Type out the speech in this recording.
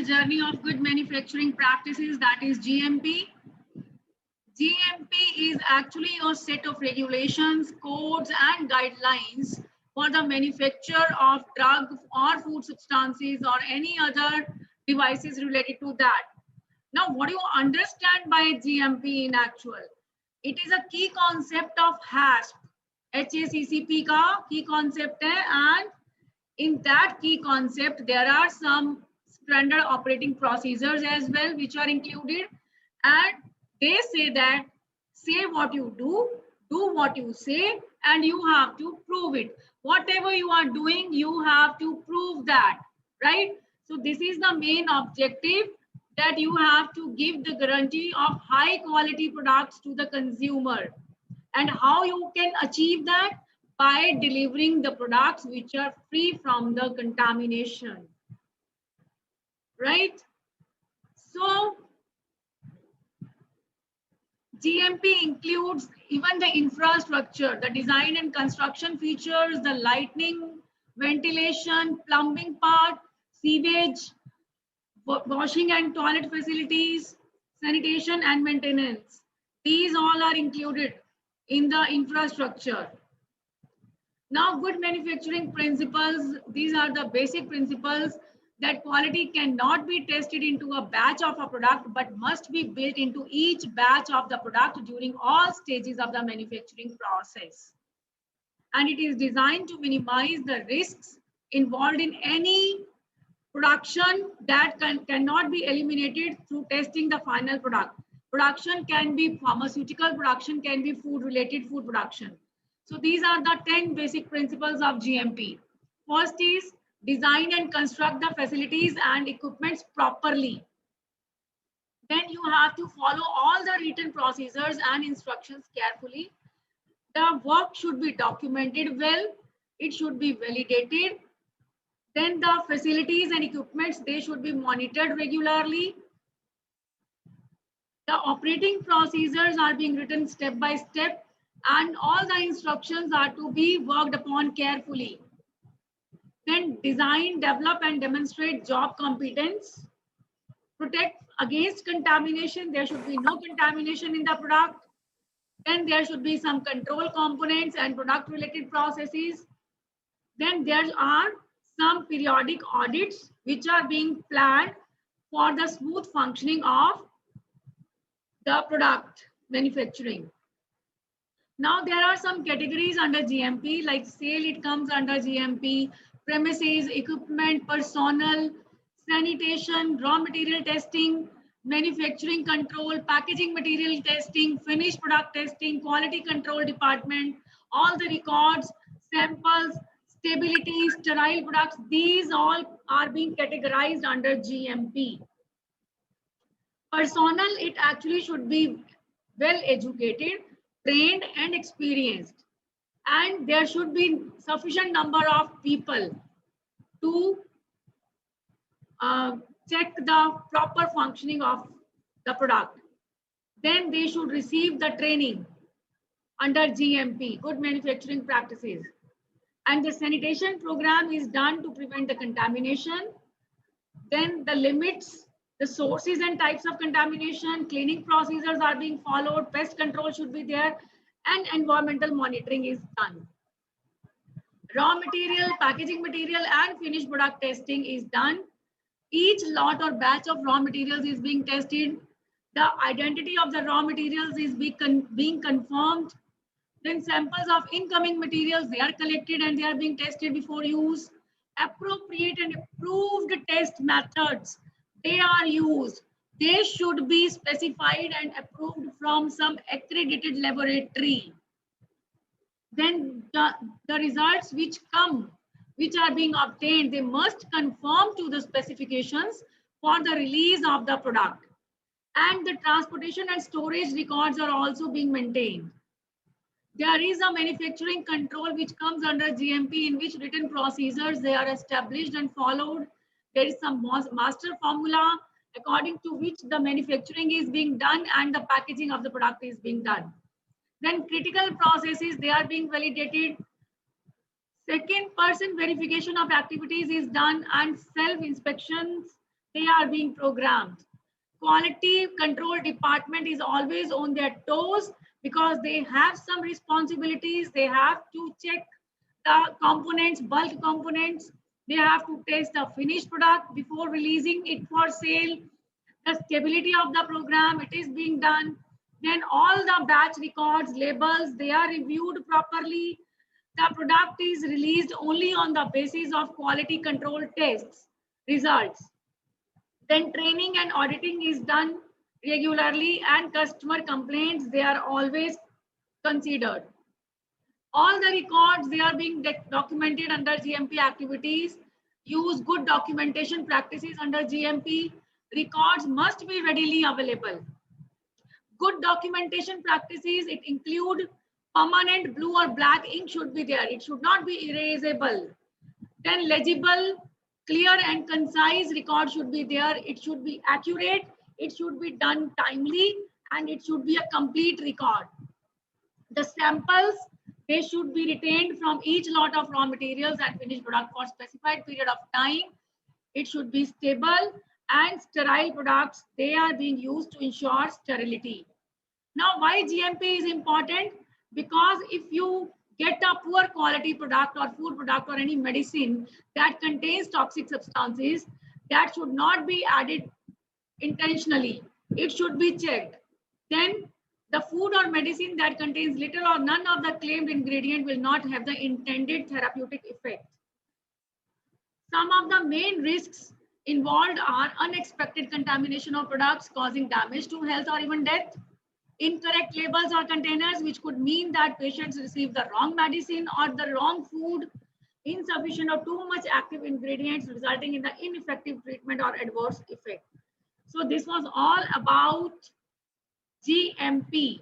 journey of good manufacturing practices, that is GMP. GMP is actually a set of regulations, codes, and guidelines for the manufacture of drug or food substances or any other devices related to that. Now, what do you understand by GMP in actual? It is a key concept of HACCP. HACCP का key concept है, and in that key concept, there are some standard operating procedures as well, which are included. And they say that say what you do what you say, and you have to prove it. Whatever you are doing, you have to prove that, right? So this is the main objective, that you have to give the guarantee of high quality products to the consumer. And how you can achieve that? By delivering the products which are free from the contamination, right? So GMP includes even the infrastructure, the design and construction features, the lighting, ventilation, plumbing part, sewage, washing and toilet facilities, sanitation and maintenance. These all are included in the infrastructure. Now, good manufacturing principles, these are the basic principles, that quality cannot be tested into a batch of a product, but must be built into each batch of the product during all stages of the manufacturing process. And it is designed to minimize the risks involved in any production that cannot be eliminated through testing the final product. Production can be pharmaceutical, production can be food-related food production. So these are the 10 basic principles of GMP. First is design and construct the facilities and equipments properly. Then you have to follow all the written procedures and instructions carefully. The work should be documented well. It should be validated. Then the facilities and equipments, they should be monitored regularly. The operating procedures are being written step by step, and all the instructions are to be worked upon carefully. Then design, develop, and demonstrate job competence. Protect against contamination. There should be no contamination in the product. Then there should be some control components and product related processes. Then there are some periodic audits which are being planned for the smooth functioning of the product manufacturing. Now there are some categories under GMP, like sale, it comes under GMP, premises, equipment, personnel, sanitation, raw material testing, manufacturing control, packaging material testing, finished product testing, quality control department, all the records, samples, stability, sterile products, these all are being categorized under GMP. Personnel, it actually should be well educated, trained and experienced, and there should be sufficient number of people to check the proper functioning of the product. Then they should receive the training under GMP, good manufacturing practices. And the sanitation program is done to prevent the contamination. Then the limits, the sources and types of contamination, cleaning procedures are being followed, pest control should be there, and environmental monitoring is done. Raw material, packaging material, and finished product testing is done. Each lot or batch of raw materials is being tested. The identity of the raw materials is being confirmed. Then samples of incoming materials, they are collected and they are being tested before use. Appropriate and approved test methods, they are used. They should be specified and approved from some accredited laboratory. Then the results which are being obtained, they must conform to the specifications for the release of the product. And the transportation and storage records are also being maintained. There is a manufacturing control which comes under GMP, in which written procedures, they are established and followed. There is some master formula according to which the manufacturing is being done and the packaging of the product is being done. Then critical processes, they are being validated. Second person verification of activities is done, and self-inspections they are being programmed. Quality control department is always on their toes because they have some responsibilities. They have to check the components, bulk components. They have to test the finished product before releasing it for sale. The stability of the program, it is being done. Then all the batch records, labels, they are reviewed properly. The product is released only on the basis of quality control tests results. Then training and auditing is done regularly, and customer complaints, they are always considered. All the records, they are being documented under GMP activities. Use good documentation practices under GMP. Records must be readily available. Good documentation practices, it include permanent blue or black ink should be there. It should not be erasable. Then legible, clear and concise record should be there. It should be accurate. It should be done timely, and it should be a complete record. The samples, they should be retained from each lot of raw materials and finished product for specified period of time. It should be stable, and sterile products, they are being used to ensure sterility. Now, why GMP is important? Because if you get a poor quality product or food product or any medicine that contains toxic substances, that should not be added intentionally. It should be checked. Then the food or medicine that contains little or none of the claimed ingredient will not have the intended therapeutic effect. Some of the main risks involved are unexpected contamination of products causing damage to health or even death, incorrect labels or containers, which could mean that patients receive the wrong medicine or the wrong food, insufficient or too much active ingredients resulting in the ineffective treatment or adverse effect. So this was all about GMP.